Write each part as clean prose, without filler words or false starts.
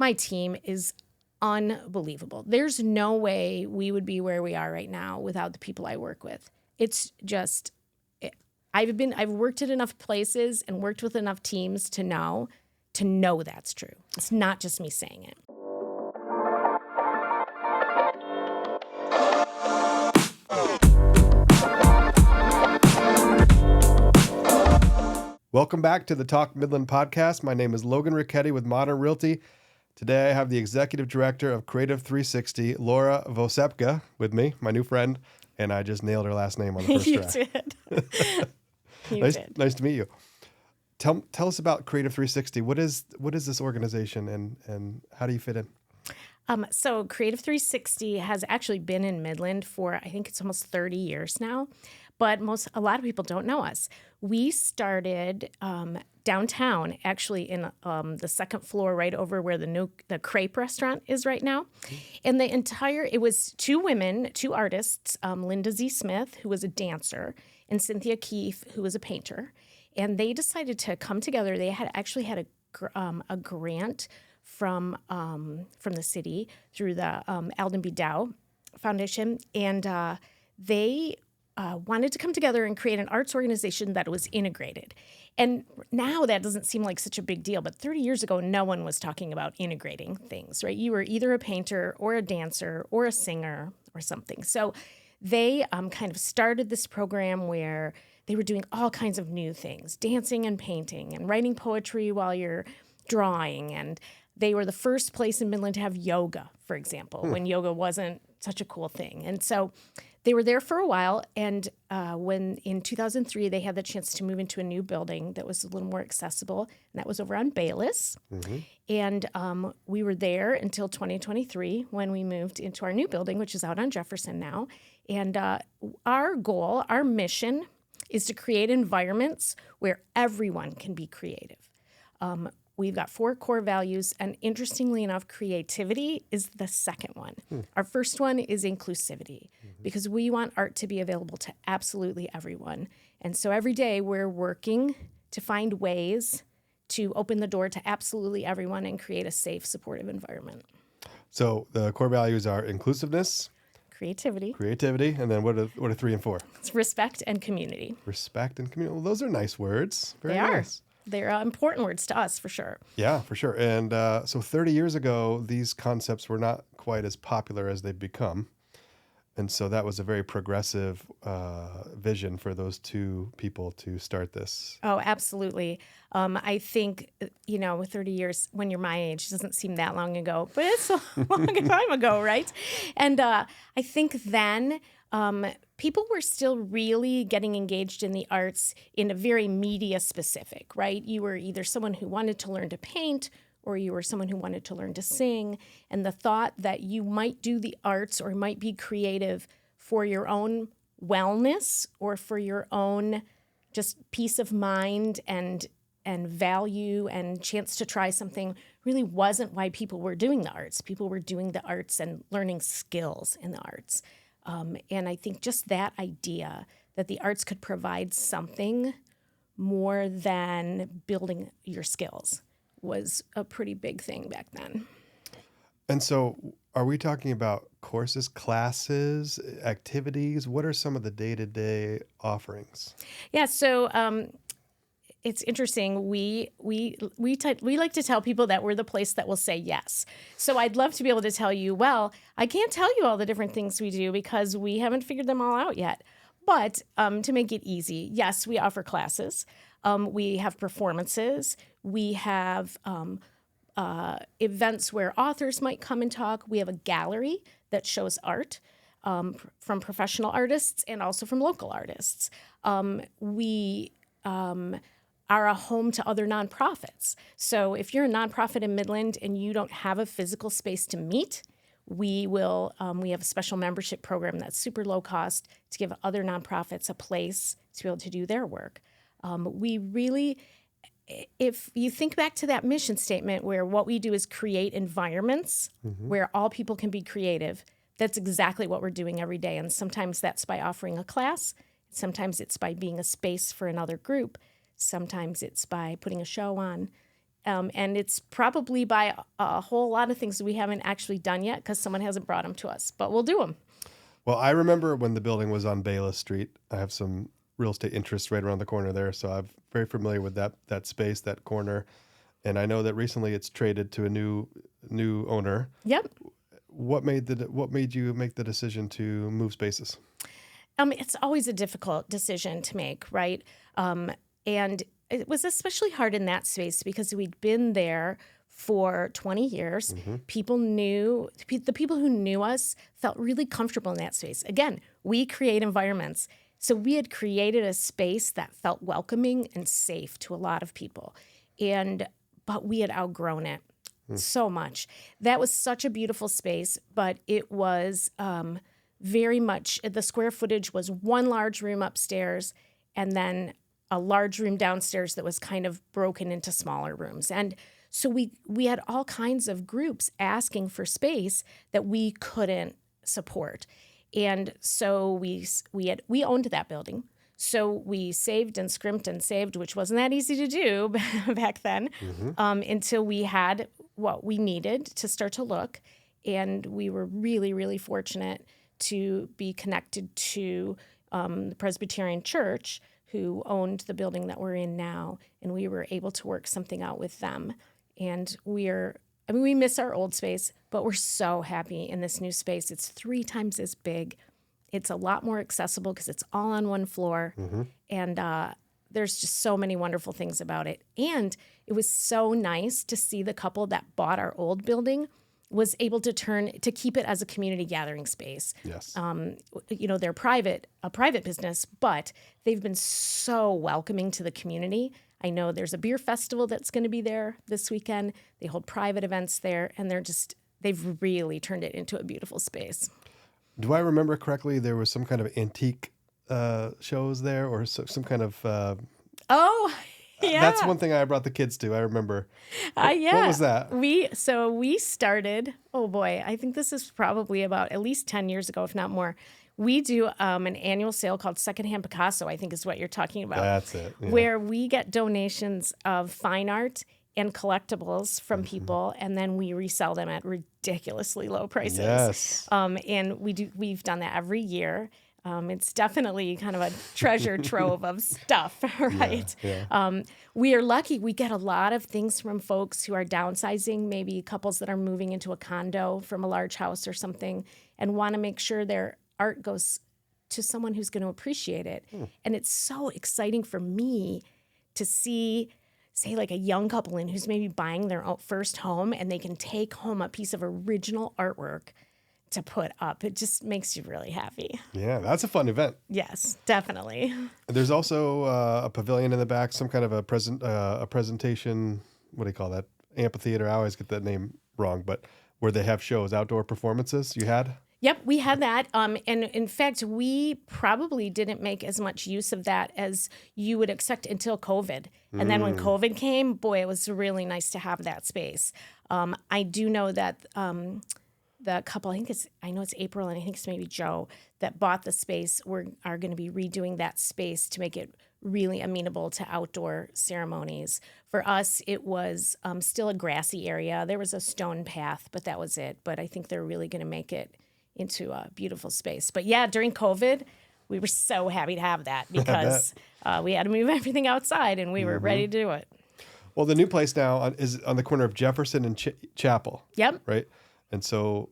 My team is unbelievable. There's no way we would be where we are right now without the people I work with. It's just, I've worked at enough places and worked with enough teams to know that's true. It's not just me saying it. Welcome back to the Talk Midland podcast. My name is Logan Richetti with Modern Realty. Today I have the Executive Director of Creative 360, Laura Vosejpka, with me, my new friend, and I just nailed her last name on the first try. You did. Nice to meet you. Tell us about Creative 360. What is this organization and how do you fit in? So Creative 360 has actually been in Midland for, I think it's almost 30 years now, but a lot of people don't know us. We started downtown, actually in the second floor right over where the crepe restaurant is right now. And it was two women, two artists, Linda Z. Smith, who was a dancer, and Cynthia Keefe, who was a painter. And they decided to come together. They had a grant from the city through the Alden B. Dow Foundation, and they wanted to come together and create an arts organization that was integrated. And now that doesn't seem like such a big deal, but 30 years ago, no one was talking about integrating things, right? You were either a painter or a dancer or a singer or something. So they kind of started this program where they were doing all kinds of new things, dancing and painting and writing poetry while you're drawing. And they were the first place in Midland to have yoga, for example, when yoga wasn't such a cool thing. And so they were there for a while, and when in 2003 they had the chance to move into a new building that was a little more accessible, and that was over on Bayless. Mm-hmm. And we were there until 2023 when we moved into our new building, which is out on Jefferson now. And our goal, our mission, is to create environments where everyone can be creative. We've got 4 core values, and interestingly enough, creativity is the second one. Our first one is inclusivity, because we want art to be available to absolutely everyone. And so every day we're working to find ways to open the door to absolutely everyone and create a safe, supportive environment. So the core values are inclusiveness, creativity, and then what are 3 and 4? It's respect and community. Respect and community. Well, those are nice words. Very they nice. Are. They're important words to us, for sure. Yeah, for sure. And so 30 years ago, these concepts were not quite as popular as they've become. And so that was a very progressive vision for those two people to start this. Oh, absolutely. I think, 30 years, when you're my age, doesn't seem that long ago, but it's a long time ago, right? And I think then people were still really getting engaged in the arts in a very media specific, right? You were either someone who wanted to learn to paint, or you were someone who wanted to learn to sing. And the thought that you might do the arts or might be creative for your own wellness or for your own just peace of mind and value and chance to try something really wasn't why people were doing the arts. People were doing the arts and learning skills in the arts. And I think just that idea that the arts could provide something more than building your skills was a pretty big thing back then. And so are we talking about courses, classes, activities? What are some of the day-to-day offerings? Yeah, so it's interesting. We like to tell people that we're the place that will say yes. So I'd love to be able to tell you, well, I can't tell you all the different things we do because we haven't figured them all out yet. But to make it easy, yes, we offer classes. We have performances. We have events where authors might come and talk. We have a gallery that shows art from professional artists and also from local artists. We are a home to other nonprofits. So if you're a nonprofit in Midland and you don't have a physical space to meet, we have a special membership program that's super low cost to give other nonprofits a place to be able to do their work. We really, if you think back to that mission statement where what we do is create environments where all people can be creative, that's exactly what we're doing every day. And sometimes that's by offering a class. Sometimes it's by being a space for another group. Sometimes it's by putting a show on. And it's probably by a whole lot of things we haven't actually done yet because someone hasn't brought them to us, but we'll do them. Well, I remember when the building was on Bayless Street. I have some real estate interests right around the corner there, so I'm very familiar with that space, that corner. And I know that recently it's traded to a new owner. Yep. What made you make the decision to move spaces? It's always a difficult decision to make, right? And it was especially hard in that space because we'd been there for 20 years. People knew, the people who knew us felt really comfortable in that space. Again, we create environments. So we had created a space that felt welcoming and safe to a lot of people. But we had outgrown it so much. That was such a beautiful space, but it was very much, the square footage was one large room upstairs and then a large room downstairs that was kind of broken into smaller rooms. And so we had all kinds of groups asking for space that we couldn't support. And so we owned that building. So we saved and scrimped and saved, which wasn't that easy to do back then, until we had what we needed to start to look. And we were really, really fortunate to be connected to the Presbyterian Church, who owned the building that we're in now. And we were able to work something out with them. And we miss our old space, but we're so happy in this new space. It's 3 times as big. It's a lot more accessible because it's all on one floor. And there's just so many wonderful things about it. And it was so nice to see the couple that bought our old building was able to keep it as a community gathering space. Yes. They're a private business, but they've been so welcoming to the community. I know there's a beer festival that's going to be there this weekend. They hold private events there, and they've really turned it into a beautiful space. Do I remember correctly? There was some kind of antique shows there, or some kind of. Oh, yeah. That's one thing I brought the kids to. I remember. Yeah. What was that? We started. Oh boy, I think this is probably about at least 10 years ago, if not more. We do an annual sale called Secondhand Picasso, I think is what you're talking about. That's it. Yeah. Where we get donations of fine art and collectibles from people, and then we resell them at ridiculously low prices. Yes. And we've done that every year. It's definitely kind of a treasure trove of stuff, right? Yeah. We are lucky. We get a lot of things from folks who are downsizing, maybe couples that are moving into a condo from a large house or something, and want to make sure their art goes to someone who's going to appreciate it. And it's so exciting for me to see, say, like a young couple who's maybe buying their first home, and they can take home a piece of original artwork to put up. It just makes you really happy. Yeah, that's a fun event. Yes, definitely. There's also a pavilion in the back, some kind of a presentation. What do you call that? Amphitheater. I always get that name wrong, but where they have shows, outdoor performances. You had? Yep, we had that. And in fact, we probably didn't make as much use of that as you would expect until COVID. And then when COVID came, boy, it was really nice to have that space. I do know that the couple, I know it's April, and I think it's maybe Joe, that bought the space, are going to be redoing that space to make it really amenable to outdoor ceremonies. For us, it was still a grassy area. There was a stone path, but that was it. But I think they're really going to make it into a beautiful space. But yeah, during COVID, we were so happy to have that because we had to move everything outside, and we were ready to do it. Well, the new place now is on the corner of Jefferson and Chapel. Yep. Right? And so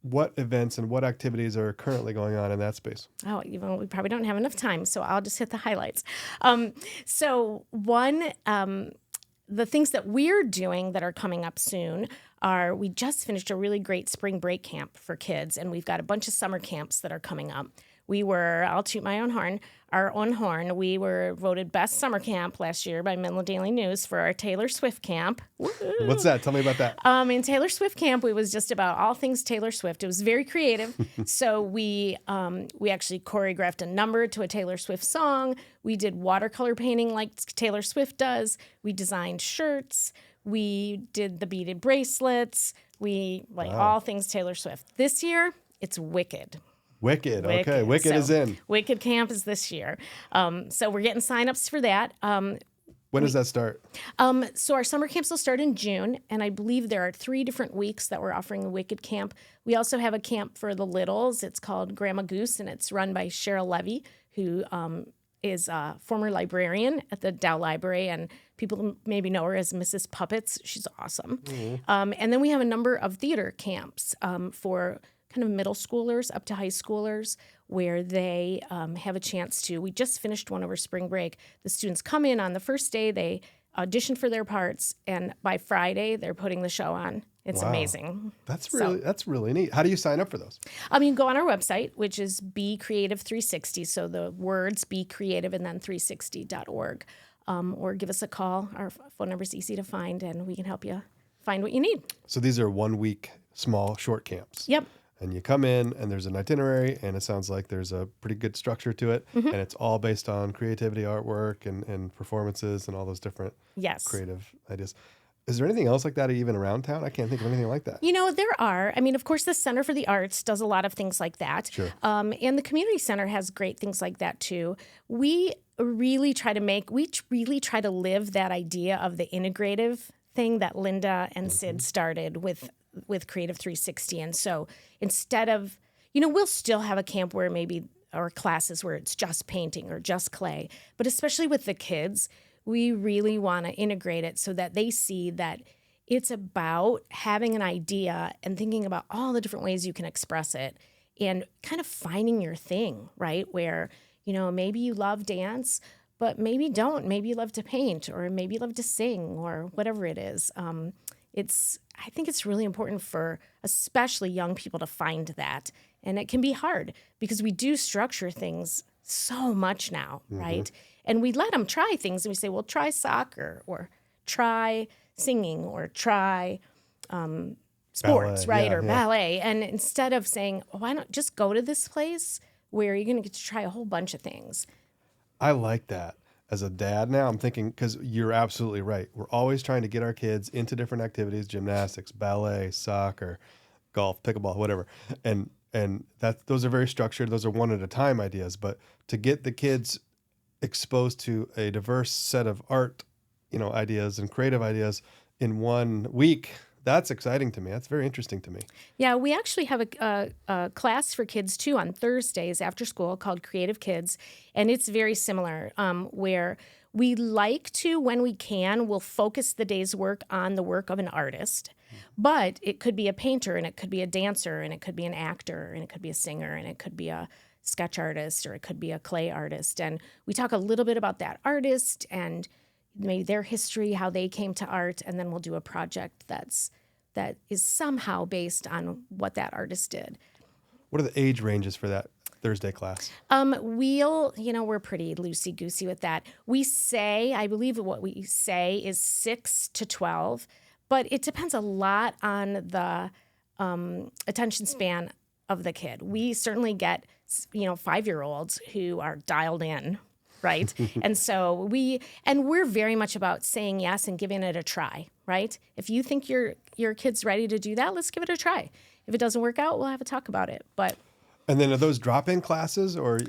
what events and what activities are currently going on in that space? Oh, even we probably don't have enough time, so I'll just hit the highlights. The things that we're doing that are coming up soon are, we just finished a really great spring break camp for kids, and we've got a bunch of summer camps that are coming up. I'll toot my own horn, we were voted best summer camp last year by Midland Daily News for our Taylor Swift camp. Woo-hoo. What's that? Tell me about that. In Taylor Swift camp, it was just about all things Taylor Swift. It was very creative. So we actually choreographed a number to a Taylor Swift song. We did watercolor painting like Taylor Swift does. We designed shirts. We did the beaded bracelets. All things Taylor Swift. This year, it's Wicked. Wicked. Okay. Wicked is in. Wicked camp is this year. So we're getting signups for that. When does that start? So our summer camps will start in June, and I believe there are 3 different weeks that we're offering the Wicked Camp. We also have a camp for the littles. It's called Grandma Goose, and it's run by Cheryl Levy, who is a former librarian at the Dow Library, and people maybe know her as Mrs. Puppets. She's awesome. And then we have a number of theater camps for kind of middle schoolers up to high schoolers, where they have a chance to. We just finished one over spring break. The students come in on the first day, they audition for their parts, and by Friday, they're putting the show on. It's amazing. That's really neat. How do you sign up for those? You can go on our website, which is Be Creative 360. So the words Be Creative and then 360.org. Or give us a call. Our phone number is easy to find, and we can help you find what you need. So these are 1 week, small, short camps. Yep. And you come in, and there's an itinerary, and it sounds like there's a pretty good structure to it. And it's all based on creativity, artwork, and performances, and all those different creative ideas. Is there anything else like that even around town? I can't think of anything like that. You know, there are. I mean, of course, the Center for the Arts does a lot of things like that. Sure. And the Community Center has great things like that, too. We really try to live that idea of the integrative thing that Linda and Sid started with Creative 360. And so instead of, we'll still have a camp where or classes where it's just painting or just clay, but especially with the kids, we really want to integrate it so that they see that it's about having an idea and thinking about all the different ways you can express it and kind of finding your thing, right? Where, maybe you love dance, but maybe don't. Maybe you love to paint, or maybe you love to sing, or whatever it is. I think it's really important for especially young people to find that. And it can be hard because we do structure things so much now, right? And we let them try things, and we say, well, try soccer, or try singing, or try sports, ballet, right? Or ballet. And instead of saying, why not just go to this place where you're going to get to try a whole bunch of things. I like that. As a dad now, I'm thinking, because you're absolutely right. We're always trying to get our kids into different activities: gymnastics, ballet, soccer, golf, pickleball, whatever. And those are very structured. Those are one at a time ideas. But to get the kids exposed to a diverse set of art, ideas and creative ideas in 1 week, that's exciting to me. That's very interesting to me. Yeah, we actually have a class for kids, too, on Thursdays after school called Creative Kids, and it's very similar, where we like to, when we can, we'll focus the day's work on the work of an artist, but it could be a painter, and it could be a dancer, and it could be an actor, and it could be a singer, and it could be a sketch artist, or it could be a clay artist, and we talk a little bit about that artist and maybe their history, how they came to art, and then we'll do a project that is somehow based on what that artist did. What are the age ranges for that Thursday class? We're pretty loosey-goosey with that. I believe what we say is 6 to 12, but it depends a lot on the attention span of the kid. We certainly get, 5-year-olds who are dialed in, right? And so we're very much about saying yes and giving it a try, right? If you think your kid's ready to do that, let's give it a try. If it doesn't work out, we'll have a talk about it. And then are those drop-in classes, or?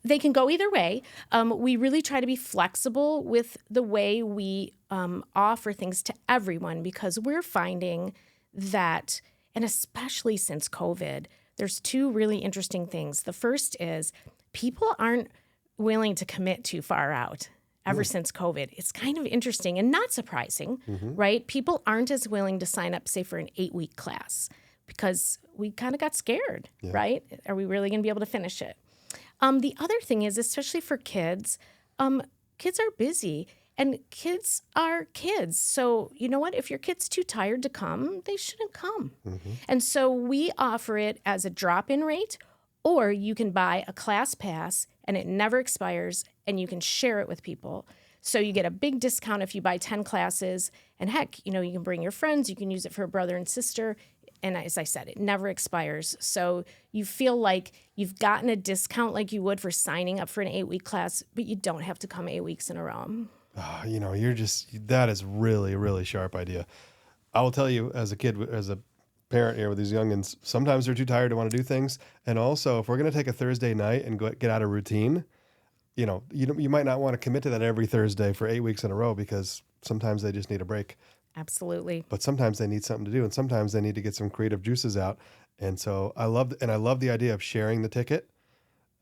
They can go either way. We really try to be flexible with the way we offer things to everyone, because we're finding that, and especially since COVID, there's 2 really interesting things. The first is people aren't willing to commit too far out ever since COVID. It's kind of interesting and not surprising, right? People aren't as willing to sign up, say, for an 8-week class because we kind of got scared, right? Are we really going to be able to finish it? The other thing is, especially for kids, kids are busy and kids are kids. So you know what? If your kid's too tired to come, they shouldn't come. And so we offer it as a drop-in rate, or you can buy a class pass and it never expires and you can share it with people. So you get a big discount if you buy 10 classes. And heck, you can bring your friends. You can use it for a brother and sister. And as I said, it never expires. So you feel like you've gotten a discount like you would for signing up for an 8-week class, but you don't have to come 8 weeks in a row. That is really, really sharp idea. I will tell you, as a kid, as a parent here with these youngins, sometimes they're too tired to want to do things. And also, if we're going to take a Thursday night and get out of routine, you might not want to commit to that every Thursday for 8 weeks in a row because sometimes they just need a break. Absolutely. But sometimes they need something to do, and sometimes they need to get some creative juices out. And so I love the idea of sharing the ticket,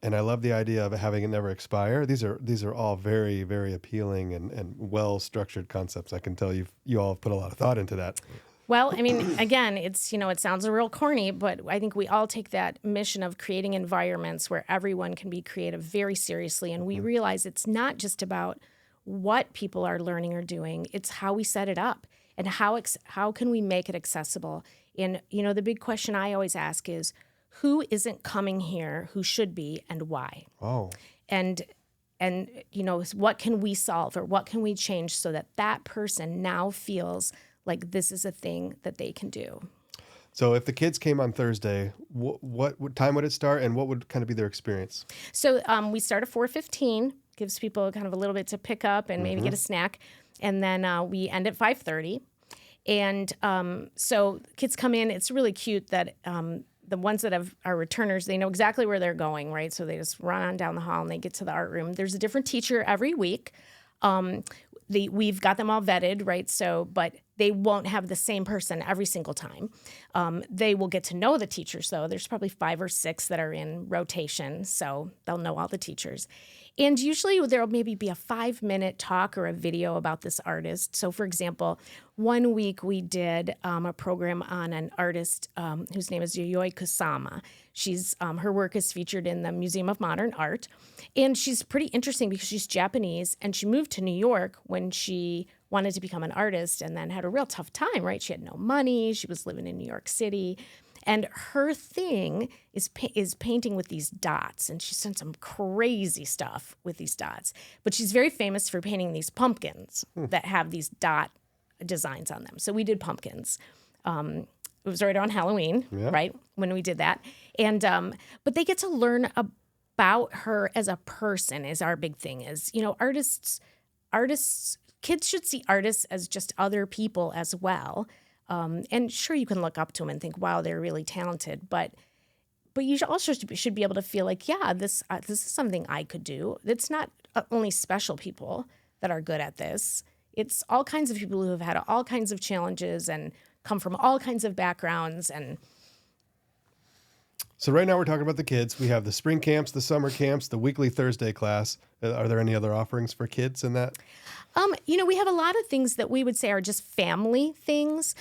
and I love the idea of having it never expire. These are all very, very appealing and well structured concepts. I can tell you all have put a lot of thought into that. Well, I mean, again, it's, it sounds real corny, but I think we all take that mission of creating environments where everyone can be creative very seriously. And we realize it's not just about what people are learning or doing, it's how we set it up and how can we make it accessible. And, the big question I always ask is, who isn't coming here who should be and why? Oh, And what can we solve or what can we change so that that person now feels like this is a thing that they can do. so if the kids came on Thursday, what time would it start, and what would kind of be their experience? So we start at 4:15, gives people kind of a little bit to pick up and maybe get a snack, and then we end at 5:30. And so kids come in. It's really cute that the ones that are returners, they know exactly where they're going, right? So they just run on down the hall and they get to the art room. There's a different teacher every week. We've got them all vetted, right? So, but they won't have the same person every single time. They will get to know the teachers, though. There's probably 5 or 6 that are in rotation, so they'll know all the teachers. And usually there'll maybe be a 5-minute talk or a video about this artist. So, for example, one week we did a program on an artist whose name is Yayoi Kusama. She's her work is featured in the Museum of Modern Art, and she's pretty interesting because she's Japanese and she moved to New York when she wanted to become an artist and then had a real tough time. Right, she had no money. She was living in New York City. And her thing is painting with these dots, and she's done some crazy stuff with these dots. But she's very famous for painting these pumpkins that have these dot designs on them. So we did pumpkins. It was right on Halloween, right, when we did that. And but they get to learn about her as a person. Is our big thing. Is artists. Kids should see artists as just other people as well. And sure, you can look up to them and think, wow, they're really talented. But you should be able to feel like, yeah, this is something I could do. It's not only special people that are good at this. It's all kinds of people who have had all kinds of challenges and come from all kinds of backgrounds. And so right now we're talking about the kids. We have the spring camps, the summer camps, the weekly Thursday class. Are there any other offerings for kids in that? We have a lot of things that we would say are just family things.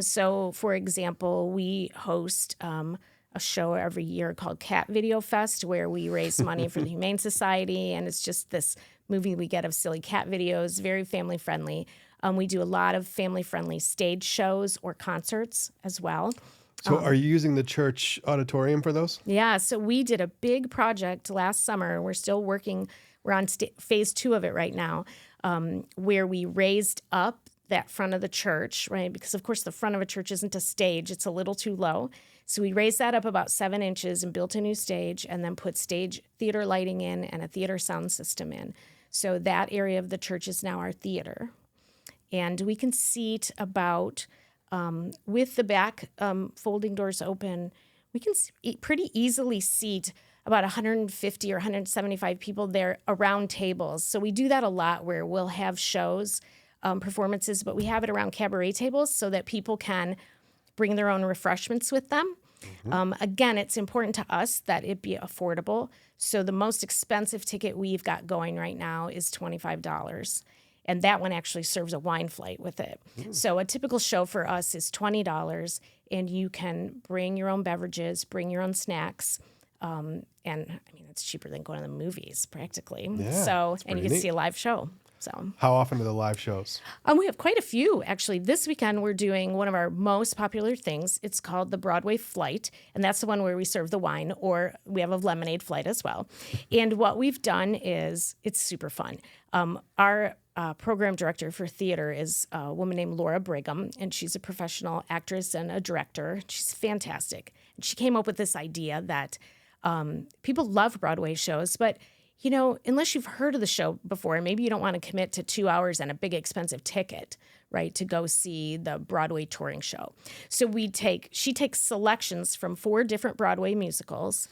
So, for example, we host a show every year called Cat Video Fest, where we raise money for the Humane Society, and it's just this movie we get of silly cat videos, very family friendly. We do a lot of family friendly stage shows or concerts as well. So are you using the church auditorium for those? Yeah, so we did a big project last summer. We're still working. We're on phase 2 of it right now, where we raised up that front of the church, right? Because, of course, the front of a church isn't a stage. It's a little too low. So we raised that up about 7 inches and built a new stage and then put stage theater lighting in and a theater sound system in. So that area of the church is now our theater. And we can seat about, with the back folding doors open, we can pretty easily seat about 150 or 175 people there around tables. So we do that a lot where we'll have shows, performances, but we have it around cabaret tables so that people can bring their own refreshments with them. Again, it's important to us that it be affordable. So the most expensive ticket we've got going right now is $25. And that one actually serves a wine flight with it. So a typical show for us is $20, and you can bring your own beverages, bring your own snacks. And I mean, it's cheaper than going to the movies practically. Yeah, so, and you get to neat. see a live show. So How often are the live shows? we have quite a few, actually. This weekend, we're doing one of our most popular things. It's called the Broadway Flight, and that's the one where we serve the wine, or we have a lemonade flight as well. And what we've done is, it's super fun. Our program director for theater is a woman named Laura Brigham, and she's a professional actress and a director. She's fantastic. And she came up with this idea that people love Broadway shows, but unless you've heard of the show before, maybe you don't want to commit to 2 hours and a big expensive ticket, right, to go see the Broadway touring show. So she takes selections from 4 different Broadway musicals,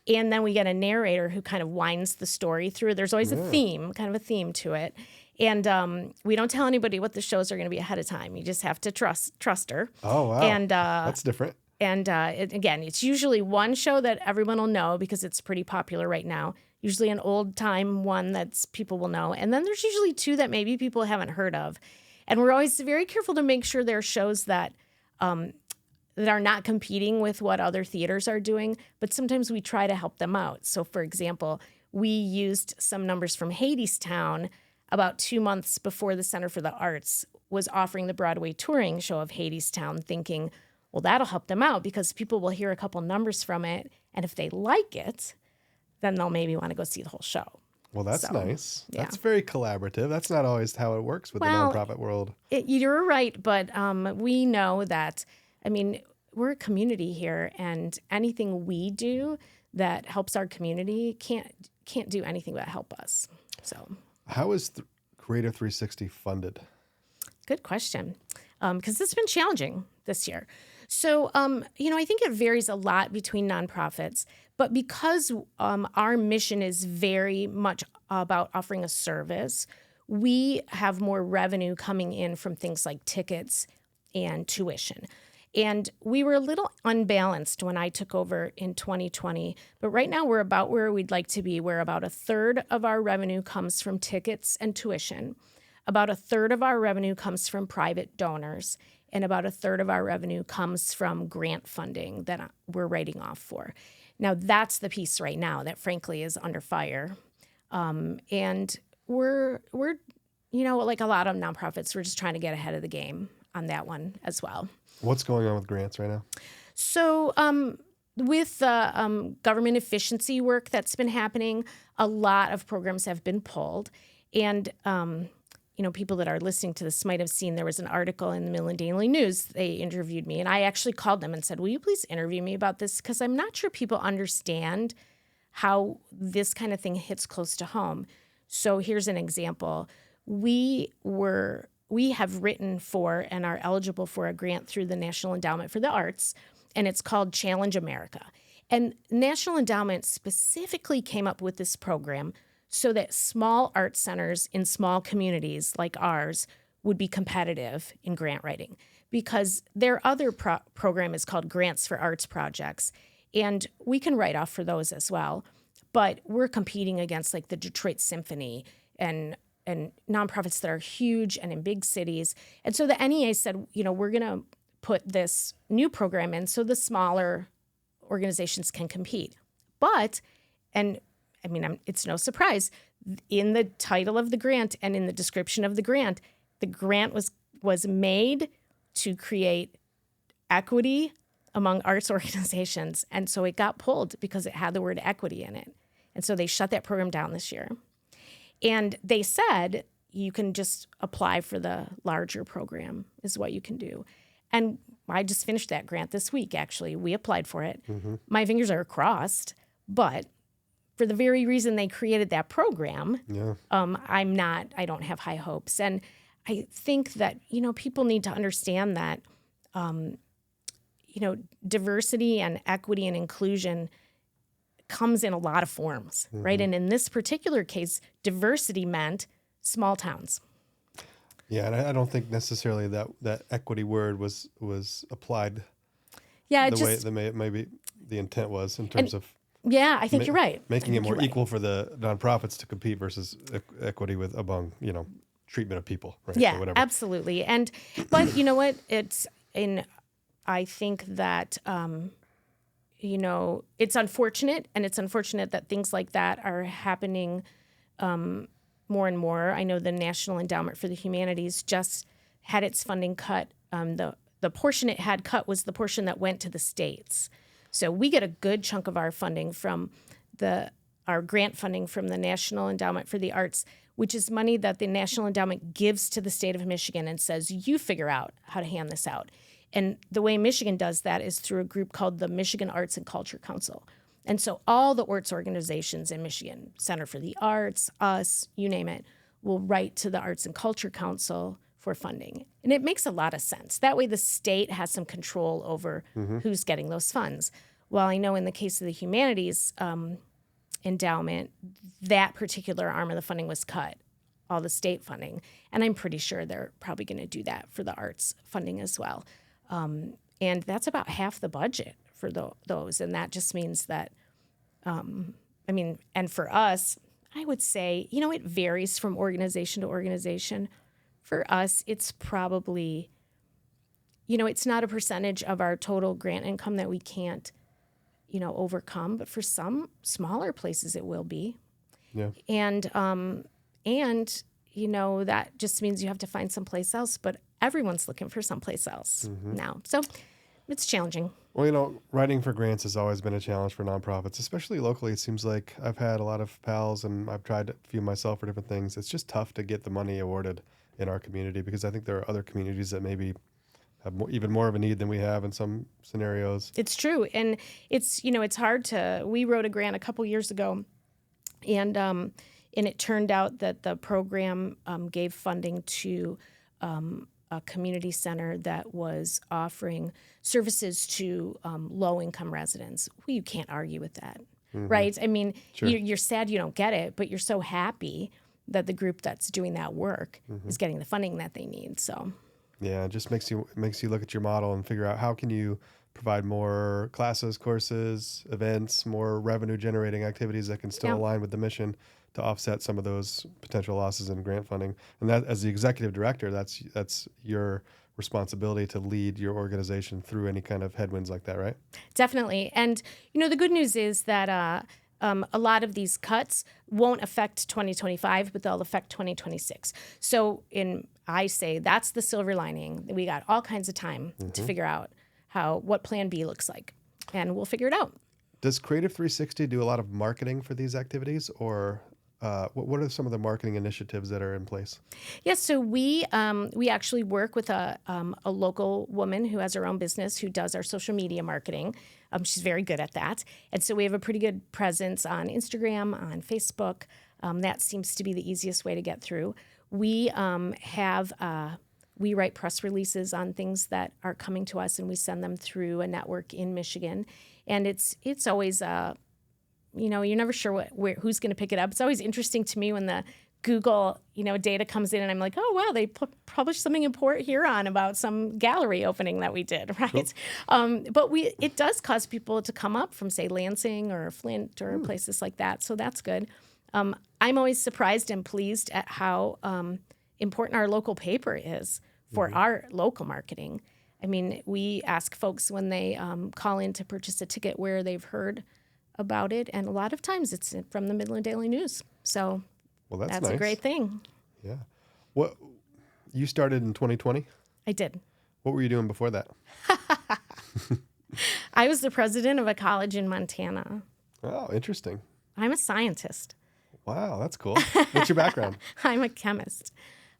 And then we get a narrator who kind of winds the story through. There's always a theme, kind of a theme to it. And we don't tell anybody what the shows are going to be ahead of time. You just have to trust her. Oh, wow. And That's different. And again, it's usually one show that everyone will know because it's pretty popular right now. Usually an old time one that people will know. And then there's usually two that maybe people haven't heard of. And we're always very careful to make sure there are shows that are not competing with what other theaters are doing. But sometimes we try to help them out. So, for example, we used some numbers from Hadestown about 2 months before the Center for the Arts was offering the Broadway touring show of Hadestown, thinking, well, that'll help them out because people will hear a couple numbers from it. And if they like it, then they'll maybe want to go see the whole show. Well, that's nice. Yeah. That's very collaborative. That's not always how it works with the nonprofit world. You're right. But we know that, I mean, we're a community here, and anything we do that helps our community can't do anything but help us. So how is Creative 360 funded? Good question. Because it's been challenging this year. So, I think it varies a lot between nonprofits, but because our mission is very much about offering a service, we have more revenue coming in from things like tickets and tuition. And we were a little unbalanced when I took over in 2020, but right now we're about where we'd like to be, where about a third of our revenue comes from tickets and tuition. About a third of our revenue comes from private donors, and about a third of our revenue comes from grant funding that we're writing off for. Now, that's the piece right now that, frankly, is under fire. And we're like a lot of nonprofits, we're just trying to get ahead of the game on that one as well. What's going on with grants right now? So with the government efficiency work that's been happening, a lot of programs have been pulled. And people that are listening to this might have seen there was an article in the Midland Daily News. They interviewed me, and I actually called them and said, will you please interview me about this? Because I'm not sure people understand how this kind of thing hits close to home. So here's an example. We have written for and are eligible for a grant through the National Endowment for the Arts, and it's called Challenge America. And National Endowment specifically came up with this program so that small art centers in small communities like ours would be competitive in grant writing, because their other program is called Grants for Arts Projects, and we can write off for those as well. But we're competing against like the Detroit Symphony and nonprofits that are huge and in big cities. And so the NEA said, we're going to put this new program in so the smaller organizations can compete. But, it's no surprise, in the title of the grant and in the description of the grant was made to create equity among arts organizations. And so it got pulled because it had the word equity in it. And so they shut that program down this year. And they said you can just apply for the larger program is what you can do. And I just finished that grant this week, actually. We applied for it. Mm-hmm. My fingers are crossed, but for the very reason they created that program, I don't have high hopes. And I think that, people need to understand that, diversity and equity and inclusion comes in a lot of forms, right? And in this particular case, diversity meant small towns. Yeah, and I don't think necessarily that equity word was applied the way that maybe the intent was in terms of... Yeah, I think you're right. Making it more equal for the nonprofits to compete versus equity among treatment of people, right? Yeah, absolutely. But you know what? I think that... it's unfortunate, and it's unfortunate that things like that are happening more and more. I know the National Endowment for the Humanities just had its funding cut. The portion it had cut was the portion that went to the states. So we get a good chunk of our funding from our grant funding from the National Endowment for the Arts, which is money that the National Endowment gives to the state of Michigan and says, you figure out how to hand this out. And the way Michigan does that is through a group called the Michigan Arts and Culture Council. And so all the arts organizations in Michigan, Center for the Arts, us, you name it, will write to the Arts and Culture Council for funding. And it makes a lot of sense. That way the state has some control over who's getting those funds. Well, I know in the case of the humanities endowment, that particular arm of the funding was cut, all the state funding. And I'm pretty sure they're probably going to do that for the arts funding as well. And that's about half the budget for those. And that just means that, and for us, I would say, it varies from organization to organization. For us, it's probably, it's not a percentage of our total grant income that we can't, overcome. But for some smaller places, it will be. Yeah. And that just means you have to find someplace else. But everyone's looking for someplace else now. So it's challenging. Well, writing for grants has always been a challenge for nonprofits, especially locally. It seems like I've had a lot of pals and I've tried a few myself for different things. It's just tough to get the money awarded in our community because I think there are other communities that maybe have even more of a need than we have in some scenarios. It's true. And it's hard we wrote a grant a couple years ago and it turned out that the program gave funding to a community center that was offering services to low-income residents. Well, you can't argue with that, right? I mean, Sure. you're sad you don't get it, but you're so happy that the group that's doing that work is getting the funding that they need. So, yeah, it just makes you look at your model and figure out how can you provide more classes, courses, events, more revenue-generating activities that can still align with the mission to offset some of those potential losses in grant funding. And that, as the executive director, that's your responsibility to lead your organization through any kind of headwinds like that, right? Definitely. And, the good news is that a lot of these cuts won't affect 2025, but they'll affect 2026. So I say that's the silver lining. We got all kinds of time to figure out what Plan B looks like, and we'll figure it out. Does Creative 360 do a lot of marketing for these activities, or what are some of the marketing initiatives that are in place? Yes, so we actually work with a local woman who has her own business who does our social media marketing. She's very good at that, and so we have a pretty good presence on Instagram, on Facebook. That seems to be the easiest way to get through. We we write press releases on things that are coming to us, and we send them through a network in Michigan. And it's always you're never sure who's going to pick it up. It's always interesting to me when the Google, data comes in and I'm like, oh, wow, they published something in Port Huron about some gallery opening that we did, right? Cool. But it does cause people to come up from, say, Lansing or Flint or places like that. So that's good. I'm always surprised and pleased at how important our local paper is for our local marketing. I mean, we ask folks when they call in to purchase a ticket where they've heard about it, and a lot of times it's from the Midland Daily News. So that's nice. A great thing. Yeah. What you started in 2020? I did. What were you doing before that? I was the president of a college in Montana. Oh, interesting. I'm a scientist. Wow, that's cool. What's your background? I'm a chemist.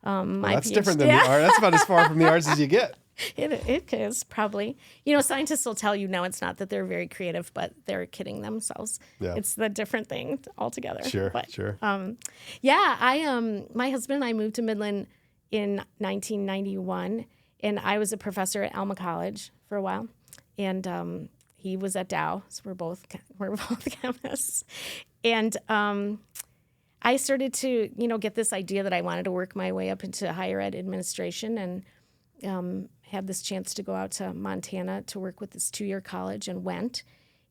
That's different than the art. That's about as far from the arts as you get. It is probably. Scientists will tell you, no, it's not that they're very creative, but they're kidding themselves. Yeah. It's the different thing altogether. Sure, but, sure. My husband and I moved to Midland in 1991, and I was a professor at Alma College for a while, and he was at Dow, so we're both chemists, and I started to get this idea that I wanted to work my way up into higher ed administration, and had this chance to go out to Montana to work with this 2-year college, and went.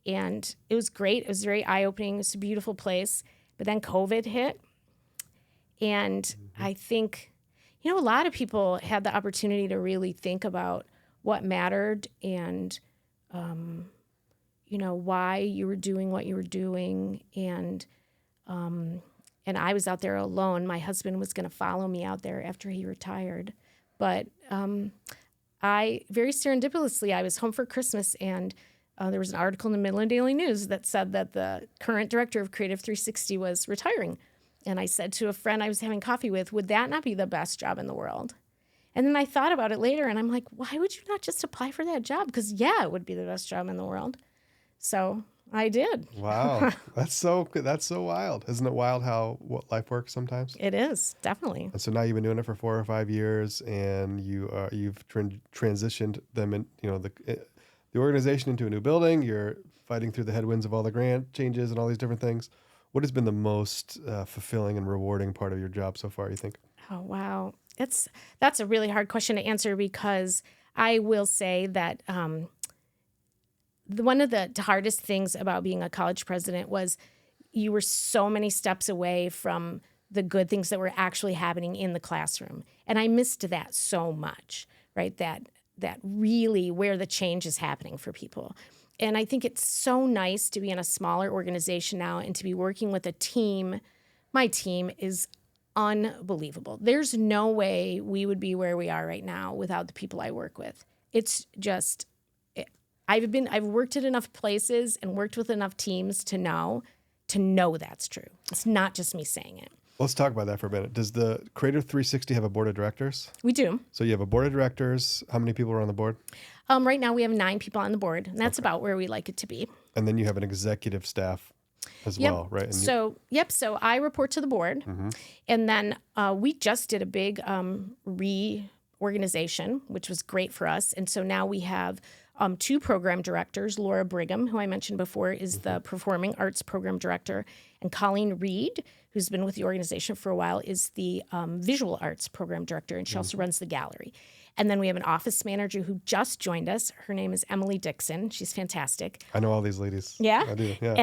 And it was great. It was very eye-opening. It was a beautiful place. But then COVID hit. And I think, a lot of people had the opportunity to really think about what mattered and, why you were doing what you were doing. And I was out there alone. My husband was going to follow me out there after he retired. But very serendipitously, I was home for Christmas, and there was an article in the Midland Daily News that said that the current director of Creative 360 was retiring. And I said to a friend I was having coffee with, would that not be the best job in the world? And then I thought about it later, and I'm like, why would you not just apply for that job? Because, it would be the best job in the world. So I did. Wow. That's so wild. Isn't it wild what life works sometimes? It is, definitely. And so now you've been doing it for 4 or 5 years, and you've transitioned them in, the organization into a new building. You're fighting through the headwinds of all the grant changes and all these different things. What has been the most fulfilling and rewarding part of your job so far, you think? Oh, wow. That's a really hard question to answer because I will say that one of the hardest things about being a college president was you were so many steps away from the good things that were actually happening in the classroom. And I missed that so much, right? That really where the change is happening for people. And I think it's so nice to be in a smaller organization now and to be working with a team. My team is unbelievable. There's no way we would be where we are right now without the people I work with. It's just, I've worked at enough places and worked with enough teams to know that's true. It's not just me saying it. Let's talk about that for a minute. Does the Creative 360 have a board of directors? We do. So you have a board of directors. How many people are on the board? Right now we have 9 people on the board, and that's about where we like it to be. And then you have an executive staff as well, right? And So I report to the board, and then we just did a big reorganization, which was great for us. And so now we have 2 program directors. Laura Brigham, who I mentioned before, is the Performing Arts Program Director, and Colleen Reed, who's been with the organization for a while, is the Visual Arts Program Director, and she also runs the gallery. And then we have an office manager who just joined us. Her name is Emily Dixon. She's fantastic. I know all these ladies. Yeah? I do, yeah.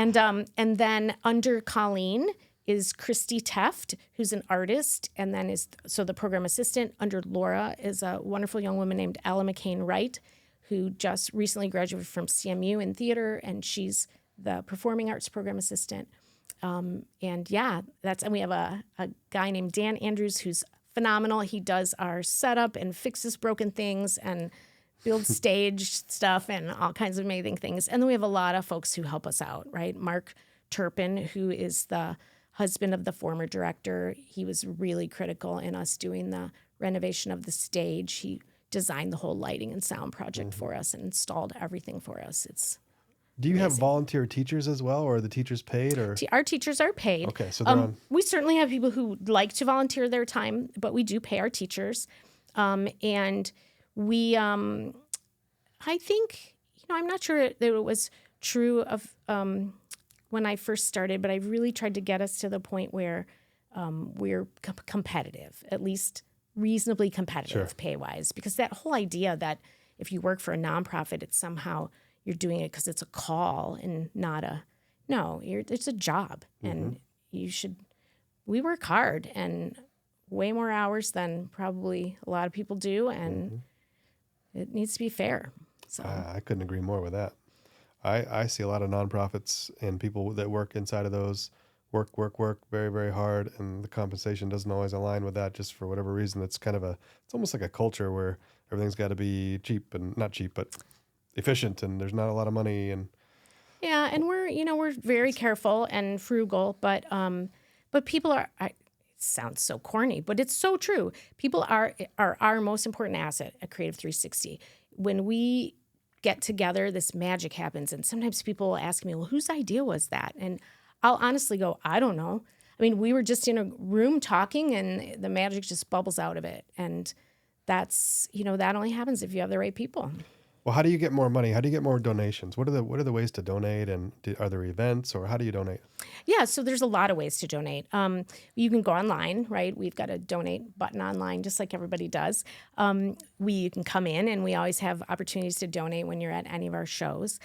And then under Colleen is Christy Teft, who's an artist, and then so the program assistant. Under Laura is a wonderful young woman named Ella McCain Wright, who just recently graduated from CMU in theater, and she's the Performing Arts Program assistant. And we have a guy named Dan Andrews who's phenomenal. He does our setup and fixes broken things and builds stage stuff and all kinds of amazing things. And then we have a lot of folks who help us out, right? Mark Turpin, who is the husband of the former director. He was really critical in us doing the renovation of the stage. He designed the whole lighting and sound project for us and installed everything for us. It's Do you amazing. have volunteer teachers as well, or are the teachers paid? Or Our teachers are paid. Okay, so they're on. We certainly have people who like to volunteer their time, but we do pay our teachers. And we, I think, I'm not sure that it was true of when I first started, but I really tried to get us to the point where we're competitive, at least reasonably competitive pay-wise, because that whole idea that if you work for a nonprofit, it's somehow you're doing it because it's a call and not it's a job, and we work hard and way more hours than probably a lot of people do, and it needs to be fair. So I couldn't agree more with that. I see a lot of nonprofits and people that work inside of those work very, very hard, and the compensation doesn't always align with that just for whatever reason. It's kind of it's almost like a culture where everything's got to be cheap, and not cheap, but efficient, and there's not a lot of money. And yeah, and we're very careful and frugal, but people are. It sounds so corny, but it's so true. People are our most important asset at Creative 360. When we get together, this magic happens, and sometimes people will ask me, "Well, whose idea was that?" And I'll honestly go, "I don't know." I mean, we were just in a room talking, and the magic just bubbles out of it, and that's that only happens if you have the right people. Well, how do you get more money? How do you get more donations? What are the ways to donate, and are there events, or how do you donate? Yeah, so there's a lot of ways to donate. You can go online, right? We've got a donate button online, just like everybody does. You can come in, and we always have opportunities to donate when you're at any of our shows.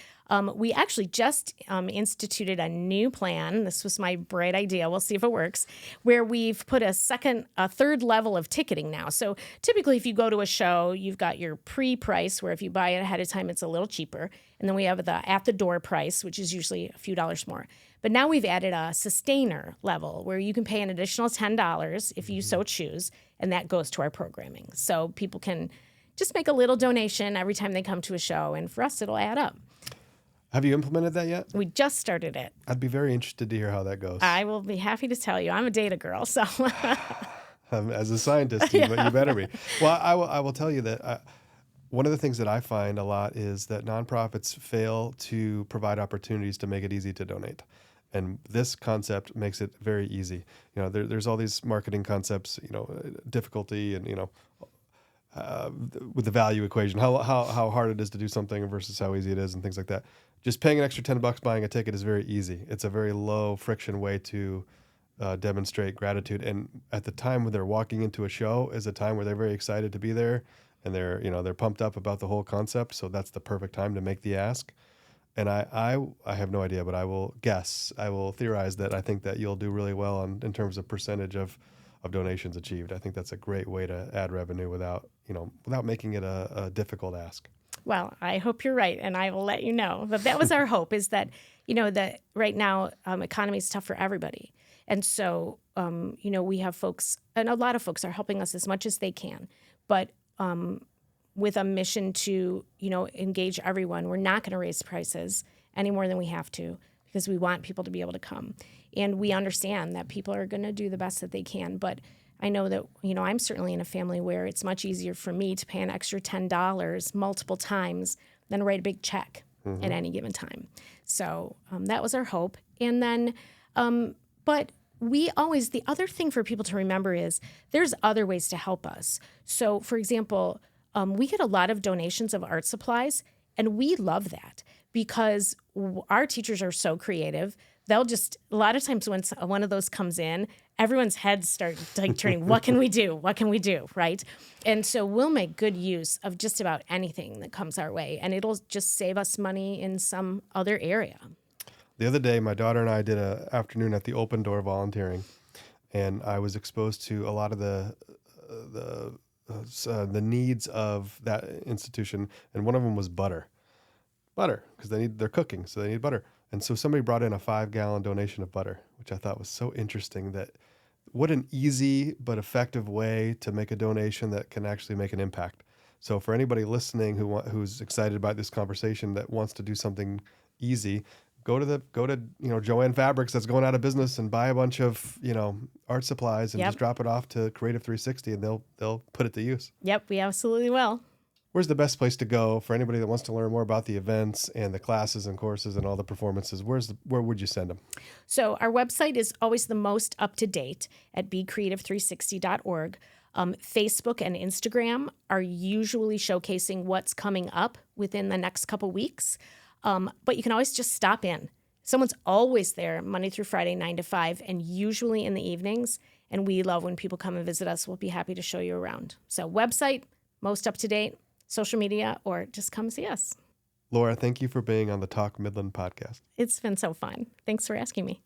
We actually just instituted a new plan. This was my bright idea. We'll see if it works. Where we've put a third level of ticketing now. So typically, if you go to a show, you've got your pre-price, where if you buy it ahead of time, it's a little cheaper. And then we have the at-the-door price, which is usually a few dollars more. But now we've added a sustainer level, where you can pay an additional $10 if you so choose, and that goes to our programming. So people can just make a little donation every time they come to a show, and for us, it'll add up. Have you implemented that yet? We just started it. I'd be very interested to hear how that goes. I will be happy to tell you. I'm a data girl, so. As a scientist, you better be. Well, I will tell you that one of the things that I find a lot is that nonprofits fail to provide opportunities to make it easy to donate. And this concept makes it very easy. There's all these marketing concepts, difficulty and, with the value equation, how hard it is to do something versus how easy it is and things like that. Just paying an extra $10 buying a ticket is very easy. It's a very low friction way to demonstrate gratitude. And at the time when they're walking into a show is a time where they're very excited to be there and they're pumped up about the whole concept. So that's the perfect time to make the ask. And I have no idea, but I will theorize that I think that you'll do really well in terms of percentage of donations achieved. I think that's a great way to add revenue without making it a difficult ask. Well, I hope you're right, and I will let you know. But that was our hope, is that, that right now economy is tough for everybody. And so, we have folks, and a lot of folks are helping us as much as they can. But with a mission to, engage everyone, we're not going to raise prices any more than we have to, because we want people to be able to come. And we understand that people are going to do the best that they can. But I know that, I'm certainly in a family where it's much easier for me to pay an extra $10 multiple times than write a big check at any given time. So that was our hope. And then, but the other thing for people to remember is there's other ways to help us. So, for example, we get a lot of donations of art supplies, and we love that because our teachers are so creative. They'll just, a lot of times when one of those comes in, everyone's heads start turning, what can we do? What can we do, right? And so we'll make good use of just about anything that comes our way, and it'll just save us money in some other area. The other day, my daughter and I did an afternoon at the Open Door volunteering, and I was exposed to a lot of the needs of that institution, and one of them was butter, because they're cooking, so they need butter. And so somebody brought in a 5-gallon donation of butter, which I thought was so interesting. That what an easy but effective way to make a donation that can actually make an impact. So for anybody listening who's excited about this conversation that wants to do something easy, go to Joann Fabrics that's going out of business and buy a bunch of art supplies and just drop it off to Creative 360 and they'll put it to use. Yep, we absolutely will. Where's the best place to go for anybody that wants to learn more about the events and the classes and courses and all the performances? Where would you send them? So our website is always the most up to date at becreative360.org. Facebook and Instagram are usually showcasing what's coming up within the next couple weeks. But you can always just stop in. Someone's always there Monday through Friday, 9 to 5, and usually in the evenings. And we love when people come and visit us. We'll be happy to show you around. So website, most up to date, social media, or just come see us. Laura, thank you for being on the Talk Midland podcast. It's been so fun. Thanks for asking me.